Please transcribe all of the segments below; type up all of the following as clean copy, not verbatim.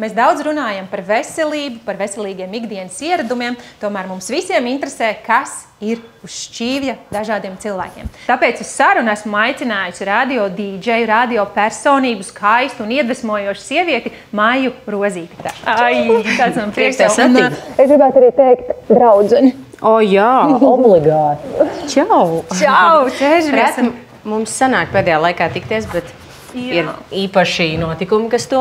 Mēs daudz runājam par veselību, par veselīgiem ikdienas ieradumiem, tomēr mums visiem interesē, kas ir uz šķīvja dažādiem cilvēkiem. Tāpēc uz sarunu esmu aicinājusi radio dīdžeju, radio personību, skaistu un iedvesmojošu sievieti Maiju Rozīti. Ai, kāds man prieks tev satikt. Es gribētu arī teikt draudzeni. O, jā, obligāti. Čau! Čau, ķēžamies! Mums sanāk pēdējā laikā tikties, bet ir īpaši notikumi, kas to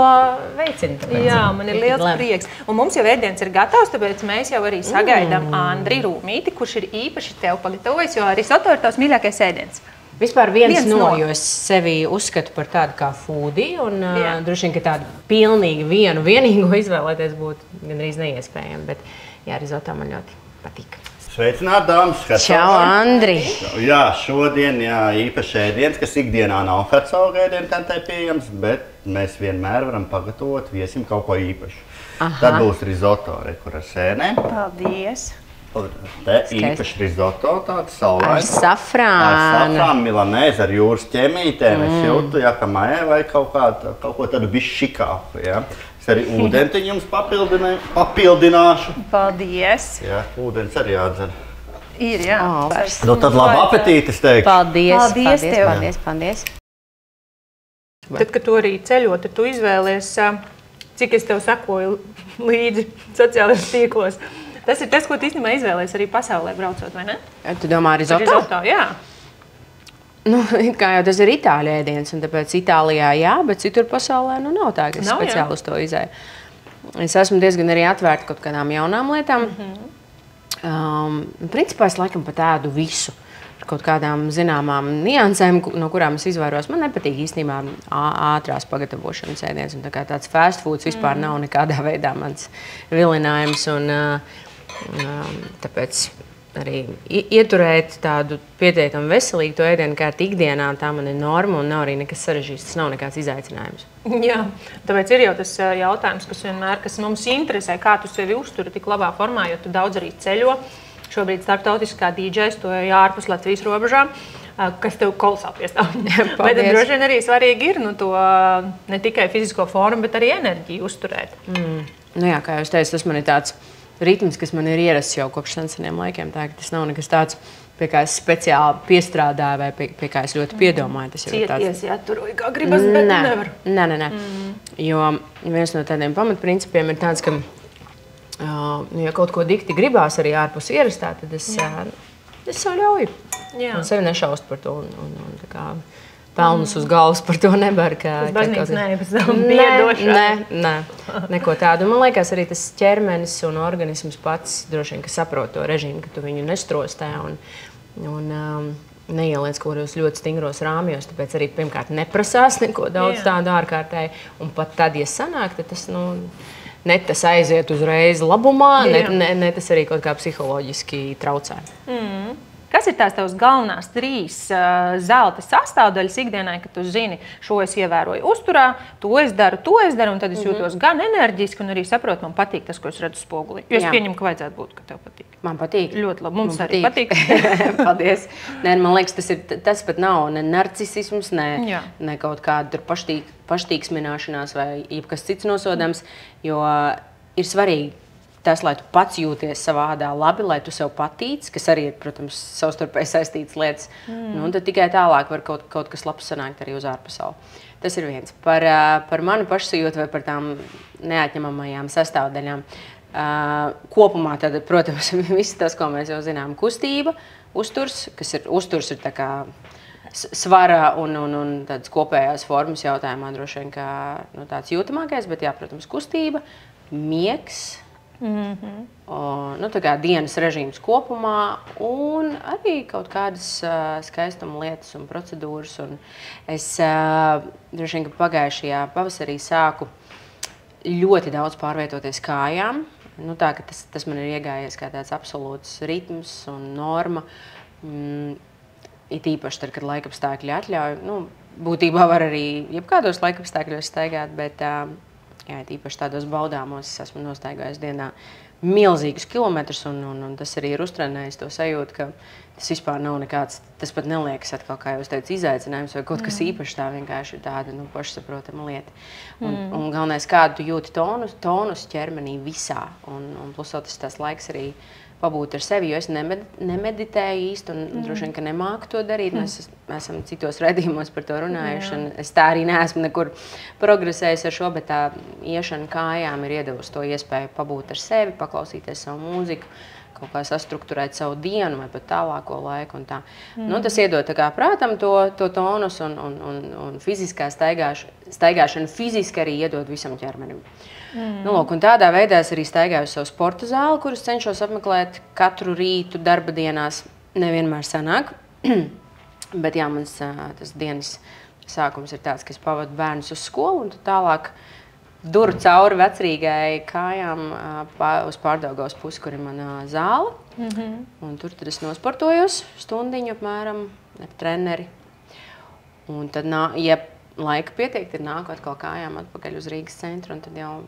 veicina. Jā, man ir liels prieks. Un mums jau ēdiens ir gatavs, tāpēc mēs jau arī sagaidām Andri Rūmīti, kurš ir īpaši tev pagatavojis, jo risotto ir tavs mīļākais ēdiens. Vispār viens no, jo es sevi uzskatu par tādu kā foodie, un droši vien, ka tādu pilnīgi vienīgo izvēlēties būtu gandrīz neiespējami, bet jā, risotto man ļoti patīk. Sveicināt, dāmas! Čau, Andri! Jā, šodien īpaši ēdiens, kas ikdienā nav hercoga ēdiententē pieejams, bet mēs vienmēr varam pagatavot viesim kaut ko īpašu. Tad būs risotto, kur ar sēnēm. Paldies! Te īpaši risotto, tāds saulains. Ar safrānu. Ar safrānu, milanēzi, ar jūras ķemītēm. Es jūtu, ka maijā vai kaut ko tādu bišķi šikāku. Es arī ūdentiņu jums papildināšu. Paldies! Jā, ūdens arī jādzer. Ir, jā. Nu, tad labu apetīti, es teiktu. Paldies. Tad, kad tu arī ceļo, tad tu izvēlies, cik es tev sekoju līdzi sociālajos tīklos. Tas ir tas, ko tu īstenībā izvēlies arī pasaulē braucot, vai ne? Tu domā risotto? Risotto, jā. Nu, kā jau tas ir itāļu ēdiens, un tāpēc Itālijā jā, bet citur pasaulē nav tā, ka es speciāli uz to izēju. Es esmu diezgan arī atvērta kaut kādām jaunām lietām. Principā es laikam pat ēdu visu. Ar kaut kādām zināmām niansēm, no kurām es izvairos. Man nepatīk īstenībā ātrās pagatavošanas ēdiens, un tāds fast foods vispār nav nekādā veidā mans vilinājums. Tāpēc arī ieturēt tādu pietiekami veselīgu to ēdienu kārtu ikdienā, tā man ir norma un nav arī nekas sarežģīts, tas nav nekāds izaicinājums. Jā, tāpēc ir jau tas jautājums, kas mums interesē, kā tu sevi uzturi tik labā formā, jo tu daudz arī ceļo. Šobrīd starptautiskā dīdžejs, to ārpus Latvijas robežām, kas tev kolosāli piestāv. Bet droši vien arī svarīgi ir to ne tikai fizisko formu, bet arī enerģiju uzturēt. Nu jā, kā jau es teicu, tas man ir tāds ritms, kas man ir ierasts jau kopš seniem laikiem. Tā, tas nav nekas tāds, pie kā es speciāli piestrādāju vai pie kā es ļoti piedomāju. Tas ir tāds... Cieties, jāturoju, kā gribas, bet nevar. Nē. Jo viens no tādiem pamatprincipiem ir tāds, ka ja kaut ko dikti gribās arī ārpus ierastā, tad es sev ļauju. Un sevi nešaust par to. Un tā kā pelnus uz galvas par to nebar. Tas baznīca neapstāv piedošanu. Nē, neko tādu. Man liekas, arī tas ķermenis un organisms pats droši vien, ka saprot to režīmu, ka tu viņu nestrostē un neieliec kaut kādos ļoti stingros rāmjos. Tāpēc arī pirmkārt neprasās neko daudz tādu ārkārtēji. Un pat tad, ja sanāk, tad tas, ne tas aiziet uzreiz labumā, ne tas arī kaut kā psiholoģiski traucē. Kas ir tās tavas galvenās 3 zelta sastāvdaļas ikdienai, ka tu zini, šo es ievēroju uzturā, to es daru, un tad es jūtos gan enerģiski, un arī saprotu, man patīk tas, ko es redzu spogulī. Jo es pieņemu, ka vajadzētu būt, ka tev patīk. Man patīk. Ļoti labi. Mums arī patīk. Paldies. Nē, man liekas, tas pat nav ne narcisisms, ne kaut kāda paštīksmināšanās vai jebkas cits nosodams, jo ir svarīgi tas, lai tu pats jūties savā ādā labi, lai tu sev patīc, kas arī ir, protams, savstarpēji saistītas lietas. Un tad tikai tālāk var kaut kas labs sanākt arī uz ārpasauli. Tas ir viens. Par manu pašsajūtu vai par tām neatņemamajām sastāvdaļām. Kopumā tad, protams, viss tas, ko mēs jau zinām, kustība, uzturs ir tā kā svara un tādas kopējās formas jautājumā droši vien, kā tāds jūtamākais, bet jā, protams, kustība, miegs, tā kā dienas režīms kopumā un arī kaut kādas skaistuma lietas un procedūras. Un es droši vien, ka pagājušajā pavasarī sāku ļoti daudz pārvietoties kājām. Tā, ka tas man ir iegājies kā tāds absolūts ritms un norma. It īpaši tad, kad laikapstākļi atļauj. Būtībā var arī jebkādos laikapstākļos staigāt, bet Jā, īpaši tādos baudāmos es esmu nostaigājis dienā milzīgus kilometrus, un tas arī ir uztrenējis to sajūtu, ka tas vispār nav nekāds, tas pat neliekas atkal, kā jūs teicat, izaicinājums vai kaut kas īpašs, tā vienkārši ir tāda, pašsaprotama lieta. Un galvenais, kādu tu jūti tonus ķermenī visā, un plus vēl tas laiks arī pabūt ar sevi, jo es nemeditēju īsti, un droši vien, ka nemāku to darīt. Mēs esam citos redzījumos par to runājuši, un es tā arī neesmu nekur progresējis ar šo, bet tā iešana kājām ir iedevusi to iespēju pabūt ar sevi, paklausīties savu mūziku, kaut kā sastrukturēt savu dienu vai pat tālāko laiku un tā. Tas iedod tā kā prātam to tonus, un fiziskā staigāšana fiziski arī iedod visam ķermenim. Lūk, un tādā veidā es arī staigāju uz savu sporta zāli, kurus cenšos apmeklēt katru rītu darba dienās. Nevienmēr sanāk, bet jā, mans tas dienas sākums ir tāds, ka es pavadu bērnus uz skolu un tālāk duru cauri vecrīgai kājām uz Pārdaugavas pusi, kur ir mana zāle. Un tur tad es nosportojos stundiņu apmēram ar treneri. Un tad, ja laika pietiek, tad nāku atkal kājām atpakaļ uz Rīgas centru un tad jau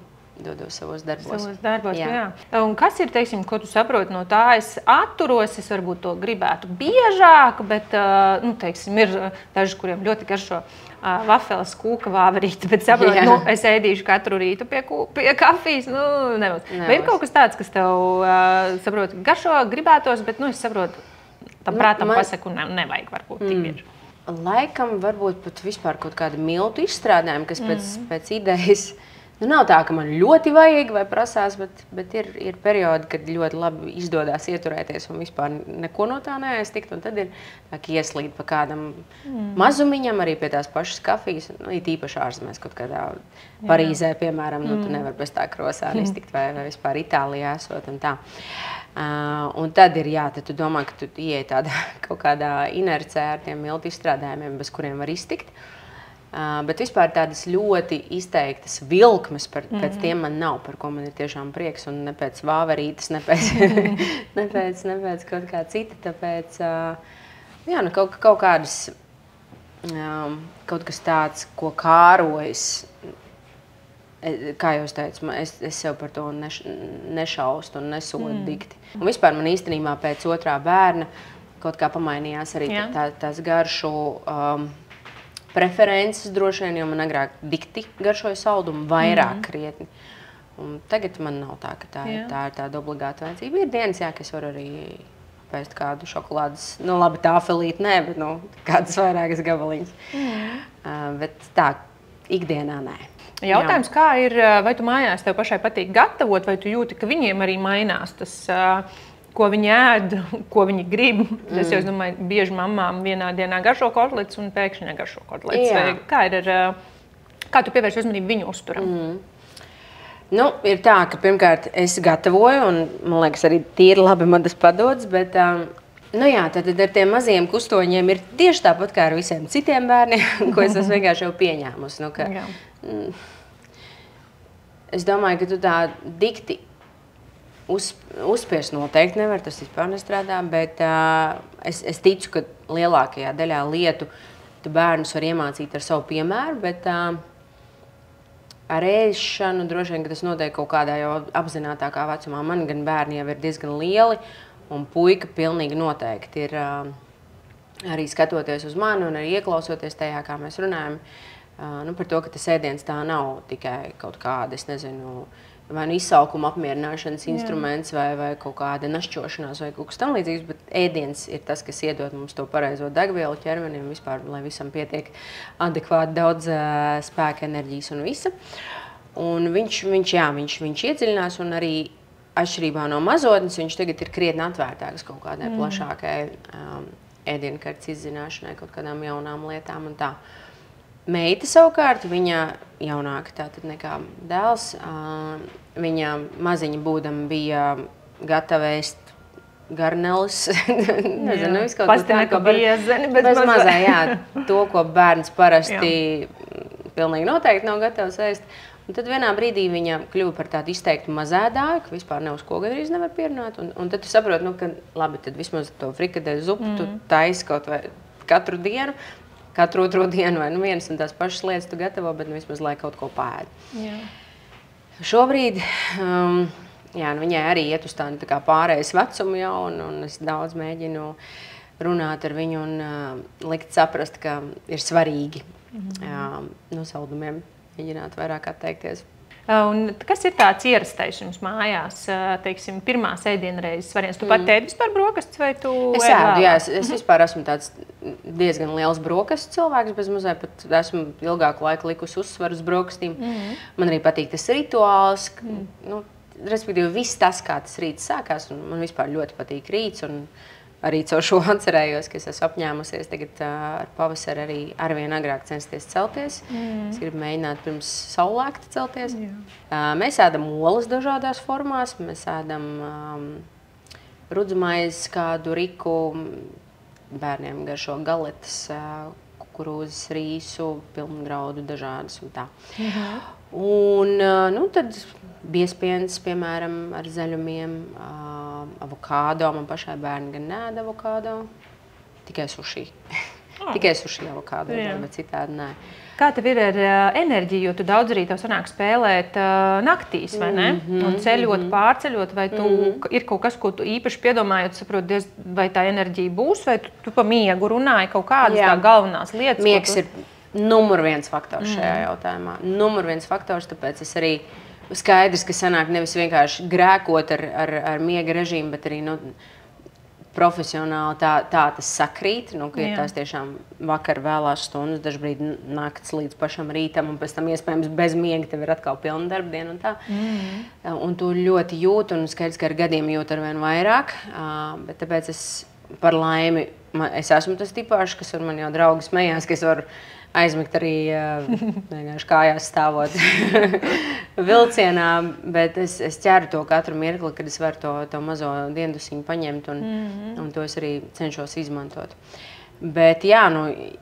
dodos savos darbos. Jā. Un kas ir, teiksim, ko tu saproti no tā? Es atturos, es varbūt to gribētu biežāk, bet, teiksim, ir daži, kuriem ļoti garšo vafeles kūka vāverīti, bet saproti, es ēdīšu katru rītu pie kafijas, nevar. Vai ir kaut kas tāds, kas tev, saproti, garšo, gribētos, bet, es saprotu, tam prātam pasaku nevajag varbūt tik bieži. Laikam varbūt pat vispār kaut kāda miltu izstrādājuma, kas pēc idejas, nav tā, ka man ļoti vajag vai prasās, bet ir periodi, kad ļoti labi izdodās ieturēties un vispār neko no tā neaiztikt, un tad ir tā, ka ieslīd pa kādam mazumiņam arī pie tās pašas kafijas, it īpaši ārzemēs kaut kādā Parīzē, piemēram, tu nevar bez tā krosāna iztikt vai vispār Itālijā esot un tā. Un tad ir, tad tu domā, ka tu ieej tādā kaut kādā inercē ar tiem miltu izstrādājumiem, bez kuriem var iztikt. Bet vispār tādas ļoti izteiktas vilkmes pēc tiem man nav, par ko man ir tiešām prieks, un ne pēc vāverītes, ne pēc kaut kā cita, tāpēc, kaut kādas, kaut kas tāds, ko kārojas, kā jūs teicu, es sev par to nešaustu un nesodu dikti. Un vispār man īstenībā pēc otrā bērna kaut kā pamainījās arī tās garšu preferences droši vien, jo man agrāk dikti garšoja saldumu vairāk krietni. Un tagad man nav tā, ka tā ir tāda obligāta vajadzība. Ir dienas, ka es varu arī pēst kādu šokolādes, labi, tāfelīt, bet kādas vairākas gabaliņas. Bet tā, ikdienā nē. Jautājums, kā ir, vai tu mājās tev pašai patīk gatavot, vai tu jūti, ka viņiem arī mainās tas, ko viņi ēd, ko viņi grib? Es jau domāju, bieži mammām vienā dienā garšo kotlets un pēkšņi negaršo kotlets. Kā tu pievērš uzmanību viņu uzturam? Ir tā, ka pirmkārt es gatavoju, un man liekas arī tīri labi man tas padodas, bet tad ar tiem maziem kustoņiem ir tieši tāpat kā ar visiem citiem bērniem, ko es esmu vienkārši jau pieņēmusi. Es domāju, ka tu tā dikti uzspiest noteikti nevar, tas vispār nestrādā, bet es ticu, ka lielākajā daļā lietu tu bērnus var iemācīt ar savu piemēru, bet ar ēšanu droši vien, ka tas notiek kaut kādā jau apzinātākā vecumā. Man gan bērni jau ir diezgan lieli, un puika pilnīgi noteikti ir arī skatoties uz mani un arī ieklausoties tajā, kā mēs runājam, par to, ka tas ēdiens tā nav tikai kaut kāda, es nezinu, vai izsaukuma apmierināšanas instruments, vai kaut kāda našķošanās, vai kaut kas tam līdzīgs, bet ēdiens ir tas, kas iedod mums to pareizo degvielu ķermenim, vispār, lai visam pietiek adekvāti daudz spēka, enerģijas un visa. Un viņš iedziļinās, un arī atšķirībā no mazotnes, viņš tagad ir krietni atvērtāks kaut kādai plašākai ēdienkartes izzināšanai, kaut kādām jaunām lietām un tā. Meita savukārt, viņa jaunāka tātad nekā dēls, viņa maziņa būdama bija gatava ēst garneles, nezinu, visu kaut ko biezeni, bez mazā, to, ko bērns parasti pilnīgi noteikti nav gatavs ēst. Un tad vienā brīdī viņa kļuva par tādu izteiktu mazēdāju, ka vispār ne uz ko gandrīz nevar pierunāt, un tad tu saproti, ka labi, tad vismaz to frikadeļu zupu tu taisi kaut vai katru dienu, katru otro dienu vai vienas un tās pašas lietas tu gatavo, bet vismaz lai kaut ko pēd. Šobrīd viņai arī iet uz tādu pārējais vecumu jau, un es daudz mēģinu runāt ar viņu un likt saprast, ka ir svarīgi no saldumiem mēģināt vairāk atteikties. Un kas ir tāds ierastais jums mājās, teiksim, pirmās ēdienreizes variants? Tu pat ēdi vispār brokastis vai tu Es ēdu, jā, es vispār esmu tāds diezgan liels brokastu cilvēks, bez mazliet pat esmu ilgāku laiku likusi uzsvaru uz brokastīm. Man arī patīk tas rituāls, respektīvi viss tas, kā tas rīts sākās, un man vispār ļoti patīk rīts, un arī caur šo atcerējos, ka es esmu apņēmusies tagad ar pavasari arī arvien agrāk censties celties. Es gribu mēģināt pirms saulēkta celties. Mēs ēdam olas dažādās formās, mēs ēdam rudzumaizi, kādu riku, bērniem garšo galetas, kukurūzas, rīsu, pilngraudu dažādas un tā. Un tad biespiens, piemēram, ar zaļumiem, avokādo. Man pašai bērni gan neēda avokādo, tikai suši. Tikai suši avokādo, bet citādi nē. Kā tev ir ar enerģiju, jo tu daudz arī tev sanāk spēlēt naktīs, vai ne? Un ceļot, pārceļot, vai tu ir kaut kas, ko tu īpaši piedomājot, saproti, vai tā enerģija būs, vai tu pa miegu runāji kaut kādas tā galvenās lietas? Miegs ir numur viens faktors šajā jautājumā. Numur viens faktors, tāpēc es arī skaidrs, ka sanāk nevis vienkārši grēkot ar miega režīmu, bet arī profesionāli tā tas sakrīt, ka ir tās tiešām vakar vēlās stundas, dažbrīd nakts līdz pašam rītam, un pēc tam iespējams bez miega tev ir atkal pilna darbdiena un tā. Un tu ļoti jūt, un skaidrs, ka ar gadiem jūt arvien vairāk, bet tāpēc es par laimi, es esmu tas tipāšs, kas man jau draugi smējās, ka es varu aizmigt arī vienkārši kājās stāvot vilcienā, bet es ķeru to katru mirkli, kad es varu to mazo diendusiņu paņemt, un to es arī cenšos izmantot. Bet jā,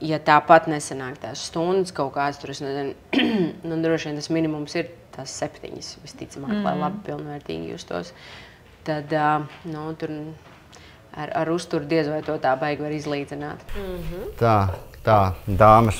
ja tāpat nesanāk tās stundas kaut kāds, tur es nezinu, droši vien tas minimums ir tās 7, visticamāk, lai labi pilnvērtīgi justos, tad tur ar uzturu diez vai to tā baigi var izlīdzināt. Tā, dāmas.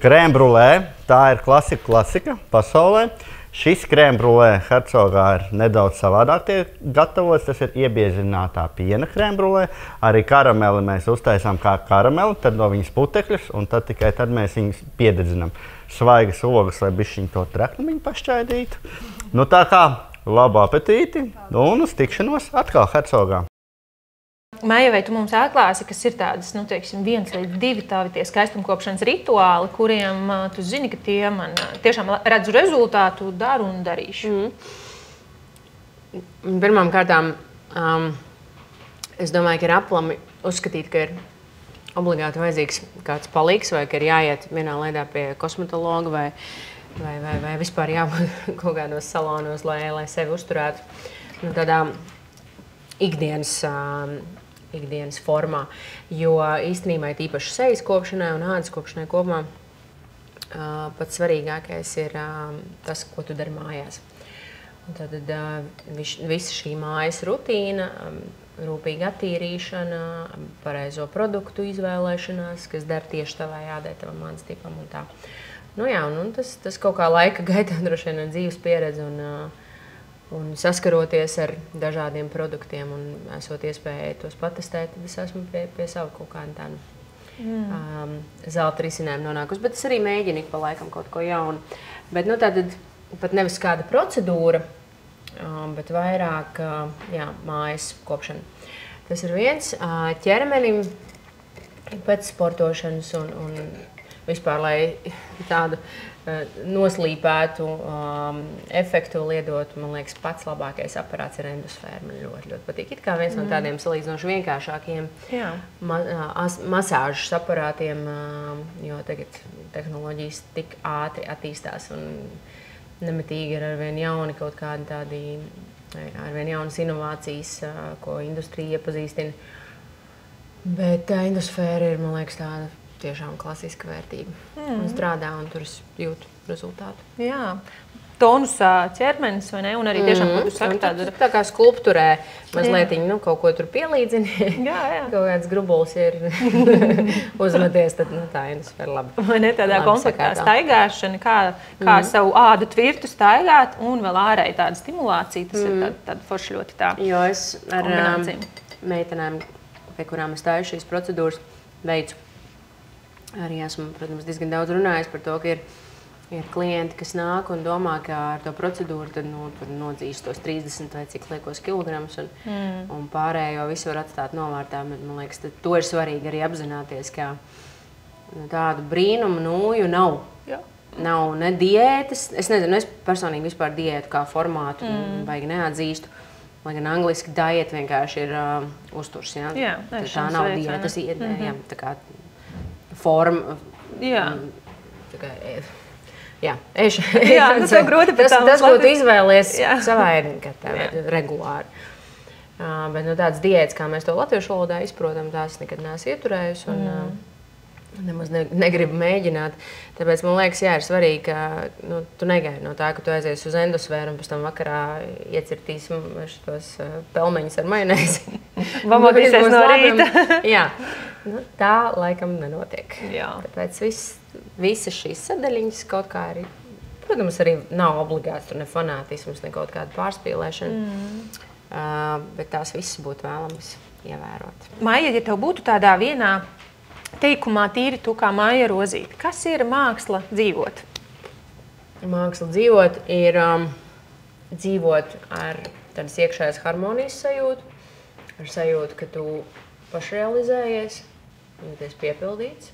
Krēmbrulē, tā ir klasika pasaulē. Šis krēmbrulē Hercogā ir nedaudz savādāk tiek gatavots. Tas ir iebiezinātā piena krēmbrulē. Arī karameli mēs uztaisām kā karameli, tad no viņas putekļus, un tad tikai tad mēs viņus piededzinām. Svaigas ogas, lai bišķiņ to treknumiņu pašķaidītu. Tā kā labu apetīti un uz tikšanos atkal Hercogā. Maija, vai tu mums atklāsi, kas ir tādas, 1 līdz 2 tavi tie skaistumkopšanas rituāli, kuriem tu zini, ka tie man tiešām redzu rezultātu, daru un darīšu? Pirmām kārtām, es domāju, ka ir aplami uzskatīt, ka ir obligāti vajadzīgs kāds palīgs, vai ka ir jāiet vienā laidā pie kosmetologa, vai vispār jābūt kaut kādos salonos, lai sevi uzturētu tādā ikdienas formā, jo īstenībā īpaši sejas kopšanai un ādas kopšanai kopumā pats svarīgākais ir tas, ko tu dari mājās. Un tad visa šī mājas rutīna, rūpīga attīrīšana, pareizo produktu izvēlēšanās, kas der tieši tavai ādai, tavam ādas tipam un tā. Tas kaut kā laika gaitā droši vien dzīves pieredze un saskaroties ar dažādiem produktiem un esot iespēja tos patestēt, tad es esmu pie savu kaut kādu tādu zelta risinājumu nonākusi. Bet es arī mēģinu ik pa laikam kaut ko jaunu. Bet tātad pat nevis kāda procedūra, bet vairāk mājas kopšana. Tas ir viens. Ķermenim pēc sportošanas un vispār, lai tādu noslīpētu efektu liedot, man liekas, pats labākais aparāts ir endosfēra. Man ļoti patīk. It kā viens no tādiem salīdzinoši vienkāršākiem masāžas aparātiem, jo tagad tehnoloģijas tik ātri attīstās un nemitīgi ir arvien jauni kaut kādi tādi, arvien jaunas inovācijas, ko industrija iepazīstina. Bet endosfēra ir, man liekas, tāda tiešām klasiska vērtība. Un strādā, un tur es jūtu rezultātu. Jā. tonusā ķermenis, vai ne? Un arī tiešām, ko tu saki, tā kā skulptūrē mazliet kaut ko tur pielīdzini. Jā. Kaut kāds grubulis ir uzmeties, tad tā ir labi. Vai ne tādā komplektā staigāšana, kā savu ādu tvirtu staigāt un vēl ārēji tāda stimulācija, tas ir tāda forša ļoti tā kombinācija. Jo es ar meitenēm, pie kurām es stāju šīs procedūras, veicu. Arī esmu, protams, diezgan daudz runājis par to, ka ir klienti, kas nāk un domā, ka ar to procedūru tad, tur nodzīs tos 30 vai cik liekos kilogramus un pārējo visu var atstāt novārtā. Bet, man liekas, to ir svarīgi arī apzināties, ka tādu brīnumu nūju nav. Jā. Nav ne diētas. Es nezinu, es personīgi vispār diētu kā formātu baigi neatzīstu. Lai gan angliski diet vienkārši ir uzturs. Ja? Jā, tā nav diētas, tā kā forma. Jā. Tā kā, jā, tas ir grūti pēc tam. Tas, ko tu izvēlies savā regulāri. Bet tādas diētas, kā mēs to latviešu valodā izprotam, tās nekad neesmu ieturējusi un nemaz negribu mēģināt. Tāpēc man liekas, ir svarīgi, ka tu negaidi no tā, ka tu aizies uz endosfēru un pēc tam vakarā iecirtīs šitos pelmeņus ar majonēzi. Vamodīsies no rīta. Jā, tā laikam nenotiek. Jā. Tāpēc visas šīs sadaļiņas kaut kā arī, protams, arī nav obligāts, tur ne fanātisms, ne kaut kāda pārspīlēšana, bet tās visas būtu vēlamas ievērot. Maija, ja tev būtu tādā vienā teikumā tīri tu kā Maija Rozīte, kas ir māksla dzīvot? Māksla dzīvot ir dzīvot ar tādas iekšējās harmonijas sajūtu, ar sajūtu, ka tu pašrealizējies, jūties piepildīts.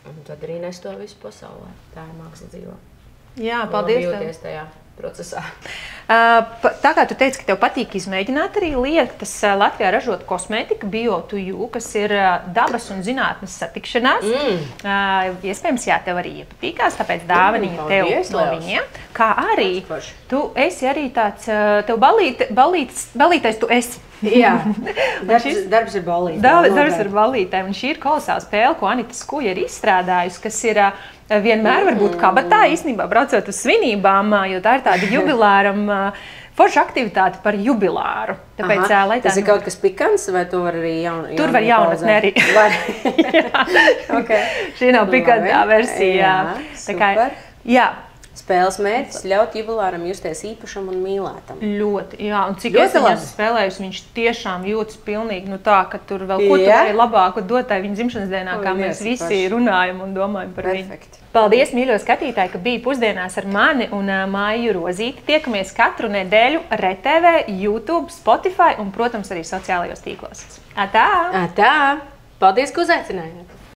Un tad arī nes to visu pasaulē. Tā ir māksla dzīvo. Jā, paldies tev. Jūties tajā procesā. Tā kā tu teici, ka tev patīk izmēģināt arī lietas, Latvijā ražot kosmētika, Bio2U, kas ir dabas un zinātnes satikšanās. Iespējams, tev arī iepatīkās, tāpēc dāvaniņa tev no viņiem. Kā arī tu esi arī tāds, tev balītais tu esi. Jā, darbs ir balītēm. Darbs ir balītēm, un šī ir kolosāla spēle, ko Anita Skuja ir izstrādājusi, kas ir vienmēr varbūt kabatā, īstenībā braucot uz svinībām, jo tā ir tāda jubilāram forša aktivitāte par jubilāru. Tāpēc, tas ir kaut kas pikants, vai tu var arī Tur var jaunatnē arī. Šī nav pikantā versija. Super. Jā. Spēles mērķis ļaut jubilāram justies īpašam un mīlētam. Ļoti, jā. Un cik es viņu spēlējusi, viņš tiešām jūtas pilnīgi tā, ka tur vēl ko tu vari labāku dot tai viņa dzimšanas dienā, kā mēs visi runājam un domājam par viņu. Paldies, mīļo skatītāji, ka bija pusdienās ar mani un Maiju Rozīti. Tiekamies katru nedēļu RTV, YouTube, Spotify un, protams, arī sociālajos tīklos. Atā! Atā! Paldies, ka uzaicinājāt!